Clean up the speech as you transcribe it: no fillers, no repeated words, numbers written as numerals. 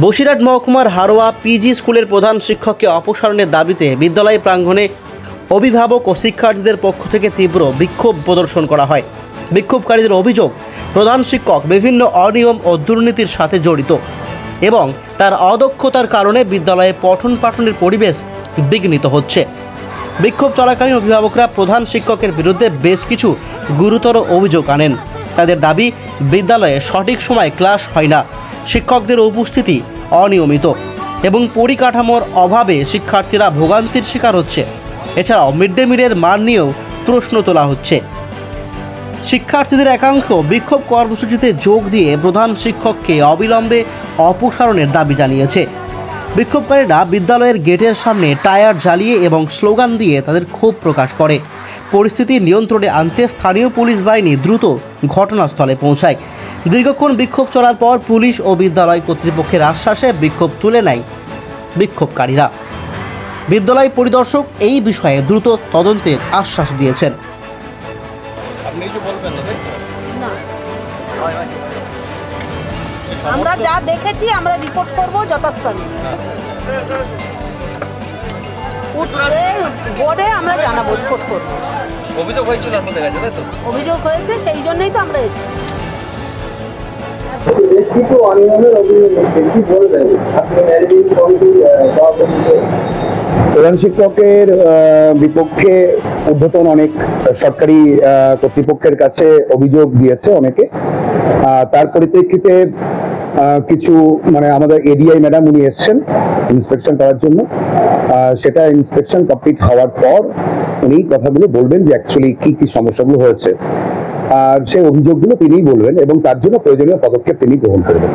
বসিরহাট মহকুমার হারোয়া পিজি স্কুলের প্রধান শিক্ষককে অপসারণের দাবিতে বিদ্যালয় প্রাঙ্গণে অভিভাবক ও শিক্ষার্থীদের পক্ষ থেকে তীব্র বিক্ষোভ প্রদর্শন করা হয়। বিক্ষোভকারীদের অভিযোগ, প্রধান শিক্ষক বিভিন্ন অনিয়ম ও দুর্নীতির সাথে জড়িত এবং তার অদক্ষতার কারণে বিদ্যালয়ে পঠন পাঠনের পরিবেশ বিঘ্নিত হচ্ছে। বিক্ষোভ চলাকালীন অভিভাবকরা প্রধান শিক্ষকের বিরুদ্ধে বেশ কিছু গুরুতর অভিযোগ আনেন। তাদের দাবি, বিদ্যালয়ে সঠিক সময়ে ক্লাস হয় না, শিক্ষকদের উপস্থিতি অনিয়মিত এবং পরিকাঠামোর অভাবে শিক্ষার্থীরা ভোগান্তির শিকার হচ্ছে। এছাড়াও মিড ডে মিলের মান নিয়েও প্রশ্ন তোলা হচ্ছে। শিক্ষার্থীদের একাংশ বিক্ষোভ কর্মসূচিতে যোগ দিয়ে প্রধান শিক্ষককে অবিলম্বে অপসারণের দাবি জানিয়েছে। বিক্ষোভকারীরা বিদ্যালয়ের গেটের সামনে টায়ার জ্বালিয়ে এবং স্লোগান দিয়ে তাদের ক্ষোভ প্রকাশ করে। পরিস্থিতি নিয়ন্ত্রণে আনতে স্থানীয় পুলিশ বাহিনী দ্রুত ঘটনাস্থলে পৌঁছায়। দীর্ঘক্ষণ বিক্ষোভ চলার পর পুলিশ ও বিদ্যালয় কর্তৃপক্ষের আশ্বাসে বিক্ষোভ তুলে নেয় বিক্ষোভকারীরা। বিদ্যালয় পরিদর্শক এই বিষয়ে দ্রুত তদন্তের আশ্বাস দিয়েছেন। আমরা যা দেখেছি আমরা রিপোর্ট করব যথাস্থানে, বোর্ডে আমরা জানাবো, রিপোর্ট করব। অভিযোগ হয়েছিল আপনাদের কাছে, তাই তো? অভিযোগ হয়েছে, সেই জন্যই তো আমরা এসেছি। প্রধান শিক্ষকের বিপক্ষে ঊর্ধ্বতন অনেক সরকারি কর্তৃপক্ষের কাছে অভিযোগ দিয়েছে অনেকে। তার পরিপ্রেক্ষিতে কিছু আমাদের এডিআই ম্যাডাম উনি এসছেন ইন্সপেকশন করার জন্য। সেটা ইন্সপেকশন কমপ্লিট হওয়ার পর উনি কথাগুলো বলবেন যে অ্যাকচুয়ালি কি কি সমস্যাগুলো হয়েছে, আর সেই অভিযোগগুলো তিনিই বলবেন এবং তার জন্য প্রয়োজনীয় পদক্ষেপ তিনি গ্রহণ করবেন।